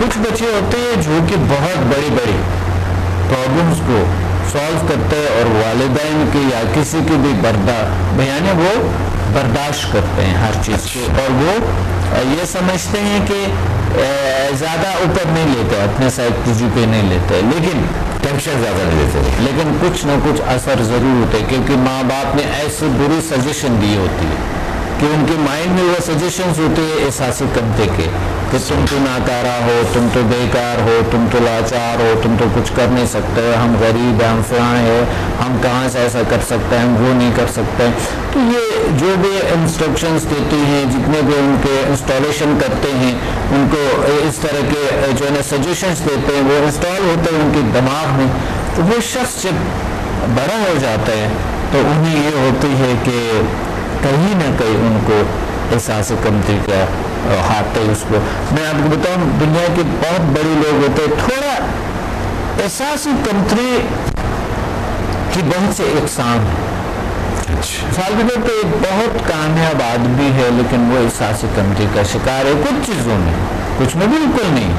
کچھ بچے ہوتے ہیں جو کہ بہت بڑی بڑی پرابلمس کو سالو کرتے ہیں اور والدین کی یا کسی کی بھی وہ برداشت کرتے ہیں ہر چیز کو، اور وہ یہ سمجھتے ہیں کہ زیادہ اوپر نہیں لیتے، اپنے سائیکالوجی پہ نہیں لیتے، لیکن ٹینشن زیادہ نہیں لیتے، لیکن کچھ نہ کچھ اثر ضرور ہوتا ہے، کیونکہ ماں باپ نے ایسی بری سجیشن دی ہوتی ہے کہ ان کے مائنڈ میں وہ سجیشنز ہوتے ہیں احساسی کمتری کے، کہ تم تو ناکارہ ہو، تم تو بیکار ہو، تم تو لاچار ہو، تم تو کچھ کر نہیں سکتے، ہم غریب ہیں، ہم فلاں ہیں، ہم کہاں سے ایسا کر سکتے ہیں، ہم وہ نہیں کر سکتے. تو یہ جو بھی انسٹرکشنز دیتی ہیں، جتنے بھی ان کے انسٹالیشن کرتے ہیں، ان کو اس طرح کے جو ہے نا سجیشنز دیتے ہیں، وہ انسٹال ہوتے ہیں ان کے دماغ میں. تو وہ شخص جب بڑا ہو جاتا ہے تو انہیں یہ ہوتی ہے کہ کہیں نہ کہیں ان کو احساس کمتری کا ہاتھ ہے. اس کو میں آپ کو بتاؤں، دنیا کے بہت بڑے لوگ ہوتے ہیں، تھوڑا احساس کمتری کی بہت سے اقسام ہیں. مثال کے طور پہ ایک بہت کامیاب آدمی ہے لیکن وہ احساس کمتری کا شکار ہے کچھ چیزوں میں، کچھ میں بالکل نہیں.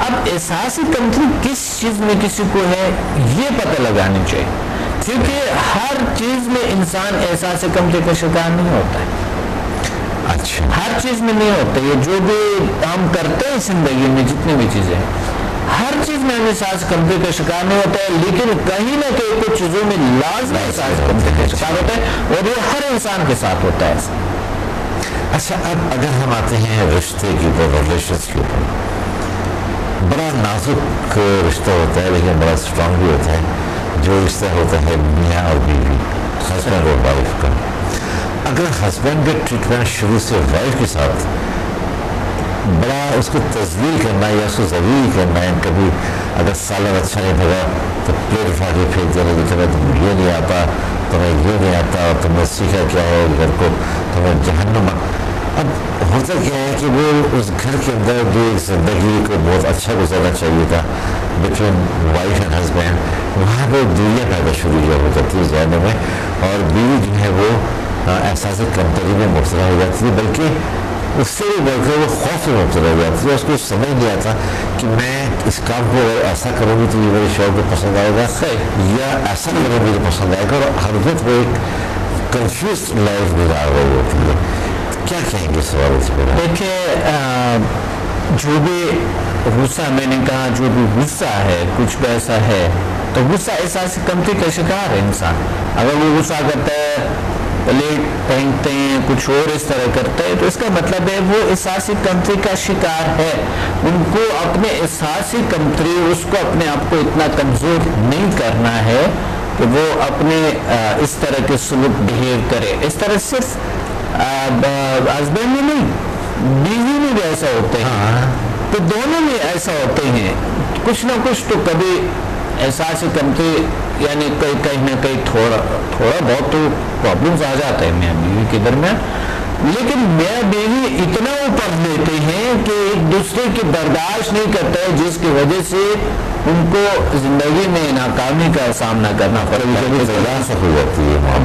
اب احساس کمتری کس چیز میں کسی کو ہے یہ پتہ لگانی چاہیے، کیونکہ ہر چیز میں انسان احساس کمتری کا شکار نہیں ہوتا ہے. اچھا، ہر چیز میں نہیں ہوتا. یہ جو بھی ہم کرتے ہیں زندگی میں، جتنی بھی چیزیں ہیں، ہر چیز میں ہم احساس کمتری کا شکار نہیں ہوتا ہے، لیکن کہیں نہ کہیں کچھ چیزوں میں لازمی احساس کمتری کا شکار ہوتا ہے، اور یہ ہر انسان کے ساتھ ہوتا ہے. اچھا، اب اگر ہم آتے ہیں رشتے کے اوپر، ریلیشنس کے اوپر، بڑا نازک رشتہ ہوتا ہے لیکن بڑا اسٹرانگ بھی ہوتا ہے جو رشتہ ہوتا ہے میاں اور بیوی، ہسبینڈ اور وائف کا. اگر ہسبینڈ کا ٹریٹمنٹ شروع سے وائف کے ساتھ بڑا اس کو تذلیل کرنا یا اس کو ذلیل کرنا ہے، کبھی اگر سالن اچھا نہیں لگا تو پلیٹ اٹھا کے پھینک دینا کہ تمہیں یہ نہیں آتا، تمہیں یہ نہیں آتا، تم نے سیکھا کیا ہے گھر کو، تمہیں جہنم. اب ہوتا کیا ہے کہ وہ اس گھر کے اندر جو زندگی کو بہت اچھا گزارنا چاہیے تھا بٹوین وائف اینڈ ہسبینڈ، وہاں پہ دوریاں پیدا شروع ہو جاتی ہے ذہنوں میں، اور بیوی جو ہے وہ احساس کمتری میں مبتلا ہو جاتی ہے، بلکہ اس سے بھی بڑھ کر وہ خوف میں مبتلا ہو جاتی ہے. اس کو سمجھ نہیں آتا کہ میں اس کام کو اگر ایسا کروں گی تو یہ میرے شوہر کو پسند آئے گا، یا ایسا کروں گی تو پسند آئے گا، اور ہر وقت وہ ایک کنفیوز لائف گزار رہی ہوتی ہے. کیا کہیں گے سوال اس پہ؟ دیکھیے، جو بھی غصہ، میں نے کہا جو بھی غصہ ہے، کچھ بھی ایسا ہے تو غصہ احساس کمتری کا شکار ہے انسان. اگر وہ غصہ کرتا ہے، پلیٹ پھینکتے ہیں، کچھ اور اس طرح کرتا ہے، تو اس کا مطلب ہے وہ احساسی کمتری کا شکار ہے. ان کو اپنے احساسی کمتری، اس کو اپنے آپ کو اتنا کمزور نہیں کرنا ہے کہ وہ اپنے اس طرح کے سلوک بہیو کرے. اس طرح صرف ہسبینڈ میں نہیں، بیوی میں بھی ایسا ہوتے ہیں، تو دونوں میں ایسا ہوتے ہیں. کچھ نہ کچھ تو کبھی احساس کمتری، یعنی کہیں نہ کہیں تھوڑا بہت تو پرابلمس آ جاتا ہے میاں بیوی کے درمیان، لیکن میاں بیوی اتنا اوپر لیتے ہیں کہ ایک دوسرے کی برداشت نہیں کرتا ہے، جس کی وجہ سے ان کو زندگی میں ناکامی کا سامنا کرنا پڑتا ہے.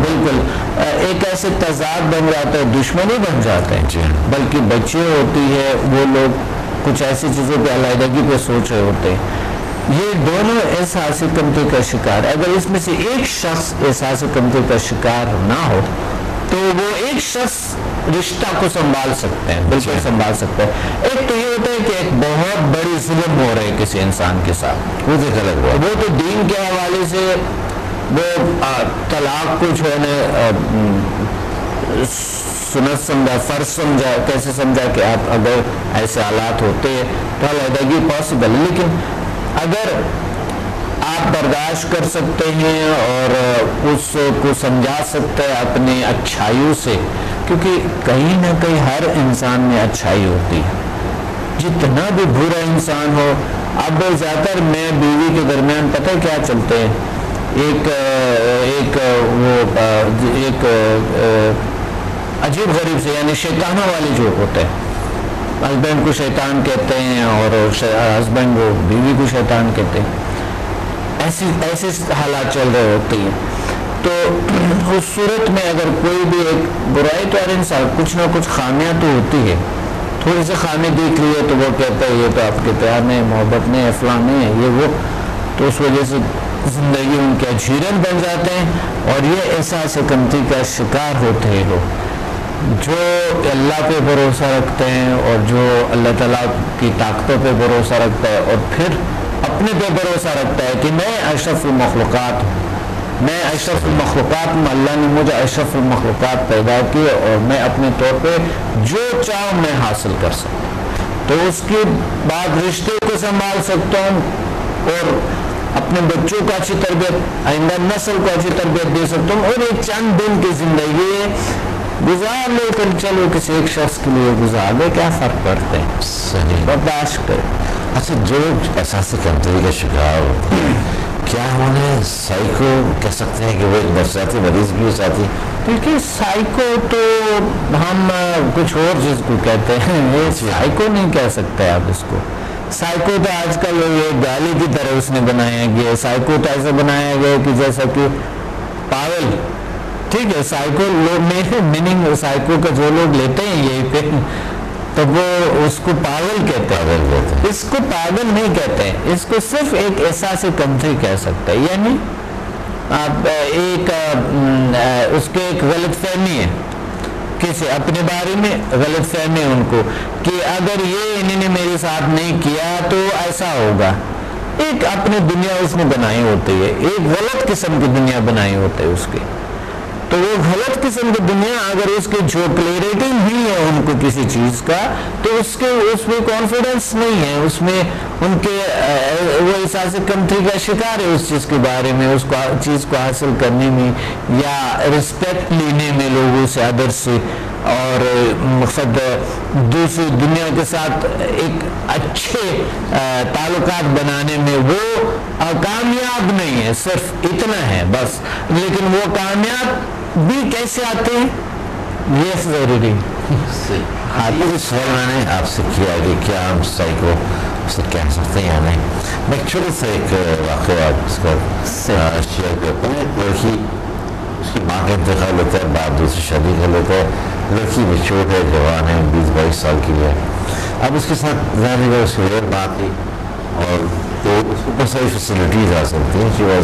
بالکل ایک ایسے تضاد بن جاتا ہے، دشمنی بن جاتا ہے. بلکہ بچے ہوتی ہے، وہ لوگ کچھ ایسی چیزوں پہ علیحدگی پہ سوچ رہے ہوتے ہیں. یہ دونوں احساس کمتری کا شکار. اگر اس میں سے ایک شخص احساس کمتری کا شکار نہ ہو تو وہ ایک شخص رشتہ کو سنبھال سکتے ہیں، بالکل سنبھال سکتے ہیں. ایک تو یہ ہوتا ہے کہ ایک بہت بڑی ظلم ہو رہی ہے کسی انسان کے ساتھ، وہ تو دین کے حوالے سے وہ طلاق کو جو ہے نا سنت سمجھا، فرض سمجھا، کیسے سمجھا کہ آپ اگر ایسے حالات ہوتے ہیں تو علیحدگی پاسبل ہے. لیکن اگر آپ برداشت کر سکتے ہیں اور اس کو سمجھا سکتے ہیں اپنی اچھائیوں سے، کیونکہ کہیں نہ کہیں ہر انسان میں اچھائی ہوتی ہے، جتنا بھی برا انسان ہو. اب زیادہ تر میں بیوی کے درمیان پتہ کیا چلتے ہیں، ایک عجیب غریب سے، یعنی شیطانوں والے جو ہوتے ہیں، ہسبینڈ کو شیطان کہتے ہیں اور ہسبینڈ کو بیوی کو شیطان کہتے ہیں. ایسے حالات چل رہے ہوتے ہیں. تو اس صورت میں اگر کوئی بھی ایک برائی، تو ہر انسان کچھ نہ کچھ خامیاں تو ہوتی ہے، تھوڑی سی خامی دیکھ لی ہے تو وہ کہتا ہے یہ تو آپ کے پیار نہیں، محبت نہیں ہے، فلاں نہیں ہے، یہ وہ، تو اس وجہ سے زندگی ان کے اجیرن بن جاتے ہیں اور یہ احساس کمتری کا شکار ہوتے ہیں لوگ جو اللہ پہ بھروسہ رکھتے ہیں اور جو اللہ تعالیٰ کی طاقتوں پہ بھروسہ رکھتا ہے اور پھر اپنے پہ بھروسہ رکھتا ہے کہ میں اشرف المخلوقات ہوں، میں اشرف المخلوقات ہوں، اللہ نے مجھے اشرف المخلوقات پیدا کیے اور میں اپنے طور پہ جو چاہوں میں حاصل کر سکتا ہوں، تو اس کے بعد رشتے کو سنبھال سکتا ہوں اور اپنے بچوں کو اچھی تربیت، آئندہ نسل کو اچھی تربیت دے سکتا ہوں، اور ایک چند دن کی زندگی گزار لے کر چلو کسی ایک شخص کے لیے گزار لے، کیا فرق پڑتے ہیں، صحیح برداشت کرے۔ اچھا، جو احساس کمتری کا شکار ہوتے ہیں کیا انہیں سائیکو کہہ سکتے ہیں کہ وہ ایک نفسیاتی مریض بھی ہو جاتی؟ دیکھیے سائیکو تو ہم کچھ اور چیز کو کہتے ہیں، یہ سائیکو نہیں کہہ سکتے آپ اس کو۔ سائیکو تو آج کل یہ گالی کی طرح اس نے بنایا گیا، سائیکو تو ایسا بنایا گیا کہ جیسا کہ پاگل، ٹھیک ہے، سائیکو لوگ میرے میننگ سائیکو کا جو لوگ لیتے ہیں یہی پہ تو وہ اس کو پاگل کہتے ہیں، اس کو پاگل نہیں کہتے ہیں، اس کو صرف ایک احساس کمتری کہہ سکتے ہیں، یعنی آپ ایک اس کے ایک غلط فہمی ہے کسی اپنے بارے میں، غلط فہمی ہے ان کو کہ اگر یہ انہوں نے میرے ساتھ نہیں کیا تو ایسا ہوگا، ایک اپنی دنیا اس نے بنائی ہوتی ہے، ایک غلط قسم کی دنیا بنائی ہوتی ہے اس کی، تو وہ غلط قسم کی دنیا اگر اس کی جو کلیئرٹی نہیں ہے ان کو کسی چیز کا تو اس میں کانفیڈنس نہیں ہے، اس میں ان کے وہ احساس کمتری کا شکار ہے اس چیز کے بارے میں، اس کو چیز کو حاصل کرنے میں یا رسپیکٹ لینے میں لوگوں سے، ادر سے، اور مقصد دوسری دنیا کے ساتھ ایک اچھے تعلقات بنانے میں وہ کامیاب نہیں ہے، صرف اتنا ہے بس، لیکن وہ کامیاب بھی کیسے آتے ہیں یہ ضروری یہ سوال میں نے آپ سے کیا کہ کیا ہم سائیکو اسے کہہ سکتے ہیں یا نہیں۔ میں ایک چھوٹا سا ایک واقعہ اس کا شیئر کرتا ہوں۔ ایک لڑکی، اس کی ماں کا انتقال ہوتا ہے، باپ دوسری شادی کر لیتا ہے، لڑکی میچور ہے، جوان ہے، 20-22 سال کی ہے، اب اس کے ساتھ رہنے کا اس کی ایک بات تھی اور تو اس کو بہت ساری فیسلٹیز آ سکتی ہیں،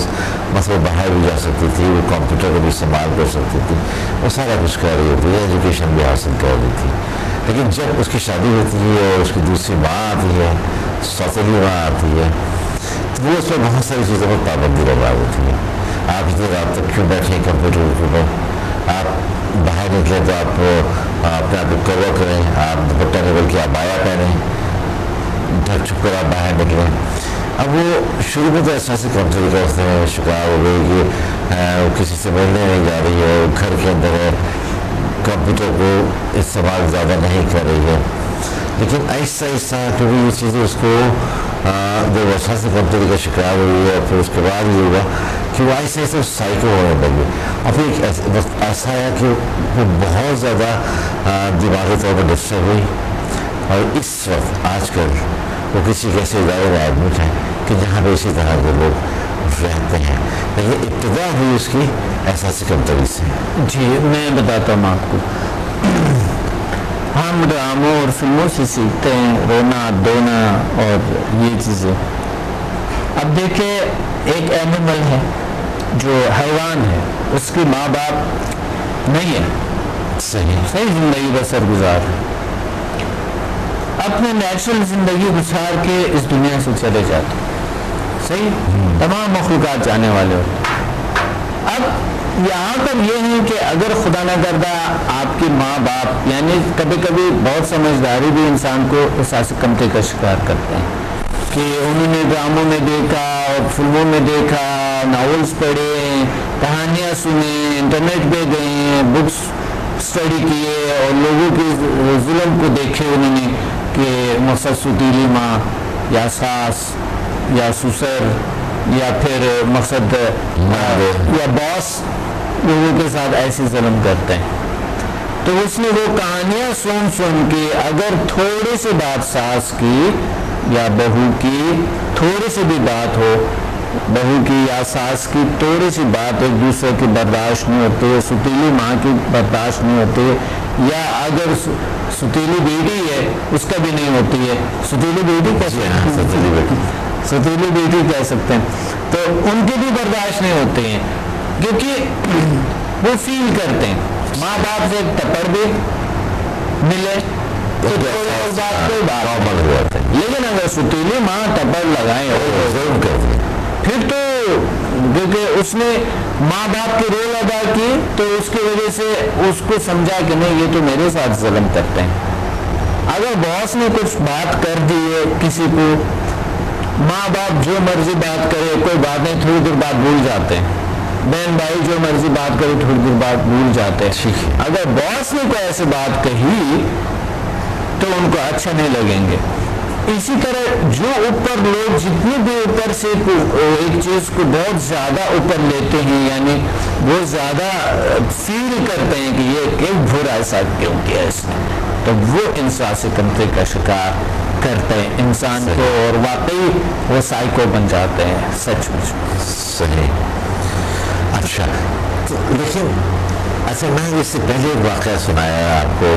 مثلا باہر بھی جا سکتی تھی، وہ کمپیوٹر کو بھی استعمال کر سکتی تھی، وہ سارا کچھ کر رہی ہوتی ہے، ایجوکیشن بھی حاصل کر رہی تھی، لیکن جب اس کی شادی ہوتی ہے اور اس کی دوسری ماں آتی ہے، سوتیلی ماں آتی ہے، تو وہ اس میں بہت ساری چیزوں پر پابندی لگا ہوتی ہے۔ آپ اتنی رات تک کیوں بیٹھیں کمپیوٹر کے اوپر، آپ باہر نکلیں تو آپ اپنے آپ کو کور کریں، آپ دوپٹہ نکل کے عبایا پہنیں، ڈھک چھپ کر آپ باہر نکلیں۔ اب وہ شروع میں تو احساس کمزوری کا اس میں شکار ہو گئی کہ وہ کسی سے ملنے نہیں جا رہی ہے، گھر کے اندر ہے، کمپیوٹر کو استعمال زیادہ نہیں کر رہی ہے، لیکن آہستہ آہستہ کیونکہ یہ چیزیں اس کو جب احساس کمزوری کا شکار ہوئی ہے، پھر اس کے بعد یہ ہوا کہ وہ آہستہ آہستہ سائیکو ہونے لگی، اور پھر ایک وقت ایسا آیا کہ وہ بہت زیادہ دماغی طور پر ڈسٹرب ہوئی، اور اس وقت آج کل وہ کسی کیسے ادارے میں ایڈمٹ ہیں کہ جہاں پہ اسی طرح کے لوگ رہتے ہیں، لیکن ابتدا ہوئی اس کی احساس کمتری سے۔ جی میں بتاتا ہوں آپ کو، ہم ڈراموں اور فلموں سے سیکھتے ہیں رونا دھونا اور یہ چیزیں۔ اب دیکھیں ایک اینیمل ہے جو حیوان ہے، اس کی ماں باپ نہیں ہے، صحیح زندگی بسر گزار ہے، اپنے نیچرل زندگی گزار کے اس دنیا سے چلے جاتے ہیں، صحیح، تمام مخلوقات جانے والے ہوتے ہیں۔ اب یہاں پر یہ ہے کہ اگر خدا نہ کردہ آپ کی ماں باپ، یعنی کبھی کبھی بہت سمجھداری بھی انسان کو احساس کمتری کا شکار کرتے ہیں کہ انہوں نے ڈراموں میں دیکھا اور فلموں میں دیکھا، ناولز پڑھے، کہانیاں سنیں، انٹرنیٹ پہ گئے، بکس اسٹڈی کیے اور لوگوں کے ظلم کو دیکھے انہوں نے کہ مقصد ستیلی ماں یا ساس یا سسر یا پھر مقصد یا باس لوگوں کے ساتھ ایسے ظلم کرتے ہیں، تو اس نے وہ کہانیاں سن کے اگر تھوڑی سی بات ساس کی یا بہو کی، تھوڑی سی بھی بات ہو بہو کی یا ساس کی، تھوڑی سی بات ایک دوسرے کی برداشت نہیں ہوتی ہے، ستیلی ماں کی برداشت نہیں ہوتی ہے، یا اگر ستیلی بیٹی ہے اس کا بھی نہیں ہوتی ہے. ستیلی بیٹی ستیلی بیٹی کہہ سکتے ہیں. تو ان کے بھی برداشت نہیں ہوتے ہیں کیونکہ وہ فیل کرتے ہیں ماں باپ سے ٹپڑ بھی ملے تو کوئی بات نہیں. لیکن اگر ستیلی ماں ٹپڑ لگائے پھر تو کیونکہ اس نے ماں باپ کی رول ادا کی تو اس کی وجہ سے اس کو سمجھا کہ نہیں یہ تو میرے ساتھ ظلم کرتے ہیں. اگر باس نے کچھ بات کر دی ہے کسی کو, ماں باپ جو مرضی بات کرے کوئی بات نہیں, تھوڑی دیر بعد بھول جاتے ہیں. بہن بھائی جو مرضی بات کرے تھوڑی دیر بعد بھول جاتے ہیں. اگر باس نے کوئی ایسی بات کہی تو ان کو اچھا نہیں لگیں گے. اسی طرح جو اوپر لوگ جتنے بھی اوپر سے ایک چیز کو بہت زیادہ اوپر لیتے ہیں, یعنی بہت زیادہ فیل کرتے ہیں کہ یہ کہ برا ایسا کیوں کیا اس نے, تو وہ انسان سے کمتری کا شکار کرتے ہیں انسان کو, اور واقعی وہ سائیکو بن جاتے ہیں سچ مچ. صحیح. اچھا لیکن اچھا میں اس سے پہلے ایک واقعہ سنایا آپ کو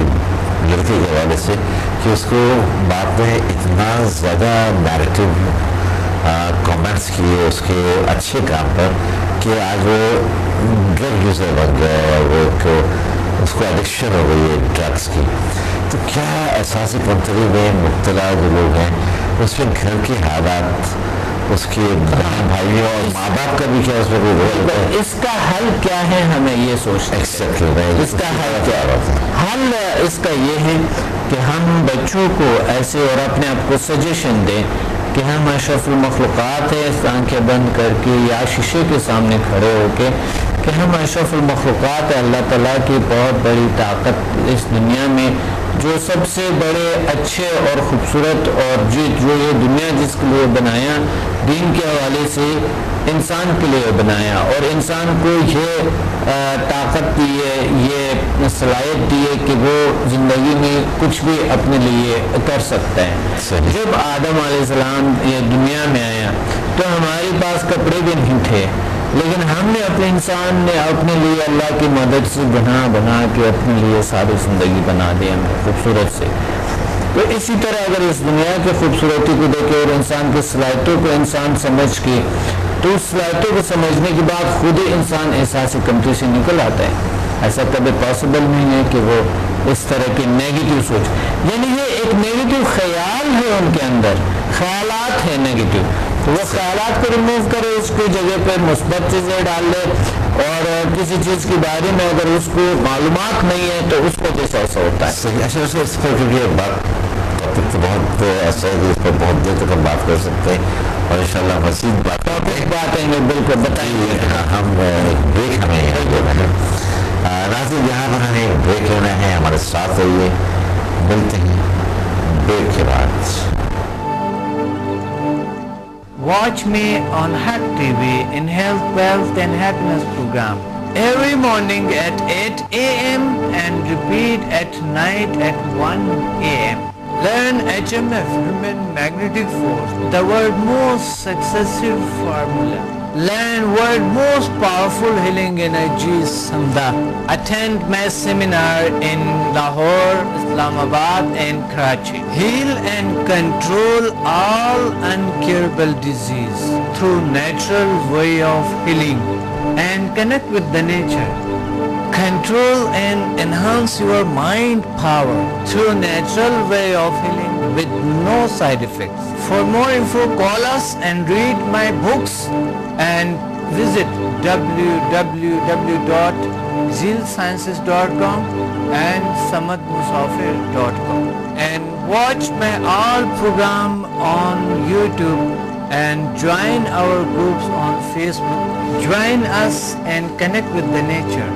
لڑکی کے حوالے سے کہ اس کو بعد میں اتنا زیادہ نیریٹو کامنٹس کیے اس کے اچھے کام پر کہ آج وہ ڈرگ یوزر بن گیا, وہ اس کو ایڈکشن ہو گئی ہے ڈرگس کی. تو کیا احساسی کمتری میں مبتلا جو لوگ ہیں اس میں گھر کے حالات, اس کے بہن بھائیوں اور ماں باپ کا بھی کیا اس میں کوئی رول ہے؟ اس کا حل کیا ہے ہمیں یہ سوچنا. اس کا حل کیا ہے؟ حل اس کا یہ ہے کہ ہم بچوں کو ایسے اور اپنے آپ کو سجیشن دیں کہ ہم اشرف المخلوقات ہیں, آنکھیں بند کر کے یا شیشے کے سامنے کھڑے ہو کے کہ ہم اشرف المخلوقات ہیں. اللہ تعالیٰ کی بہت بڑی طاقت اس دنیا میں, جو سب سے بڑے اچھے اور خوبصورت اور جو یہ دنیا جس کے لیے بنایا, دین کے حوالے سے انسان کے لیے بنایا, اور انسان کو یہ طاقت دی ہے, یہ صلاحیت دی ہے کہ وہ زندگی میں کچھ بھی اپنے لیے کر سکتا ہے. جب آدم علیہ السلام یہ دنیا میں آیا تو ہمارے پاس کپڑے بھی نہیں تھے, لیکن ہم نے اپنے انسان نے اپنے لیے اللہ کی مدد سے بنا کے اپنے لیے ساری زندگی بنا دی ہم خوبصورت سے. تو اسی طرح اگر اس دنیا کی خوبصورتی کو دیکھے اور انسان کی صلاحیتوں کو انسان سمجھ کے, تو اس صلاحیتوں کو سمجھنے کے بعد خود ہی انسان احساس کمتری سے نکل آتا ہے. ایسا کبھی پاسبل نہیں ہے کہ وہ اس طرح کی نیگیٹو سوچ, یعنی یہ ایک نیگیٹو خیال ہے ان کے اندر, خیالات ہیں نیگیٹو, تو وہ خیالات کو ریموو کرے, اس کو جگہ پہ مثبت چیزیں ڈال دے, اور کسی چیز کے بارے میں اگر اس کو معلومات نہیں ہے تو اس کو جیسا ایسا ہوتا ہے. صحیح. اچھا اس پر کیونکہ بات ٹاپک تو بہت ایسا ہے کہ اس پر بہت دیر تک ہم بات کر سکتے ہیں, اور انشاءاللہ مزید بات ہیں گے. بالکل بتائیے. ہم بریک ہمیں یہاں لینا ہے. ناظرین یہاں پر ہمیں بریک لینا ہے, ہمارے ساتھ رہیے, ملتے ہیں بریک کے بعد. Watch me on Hack TV in Health, Wealth and Happiness program every morning at 8 a.m. and repeat at night at 1 a.m. Learn HMF, Human Magnetic Force, the world's most successful formula. Learn world's most powerful healing energy, Samda. Attend my seminar in Lahore, Islamabad and Karachi. Heal and control all incurable disease through natural way of healing and connect with the nature. Control and enhance your mind power through natural way of healing with no side effects. For more info, call us and read my books and visit www.zealsciences.com and samadmusafir.com and watch my all program on YouTube and join our groups on Facebook. Join us and connect with the nature.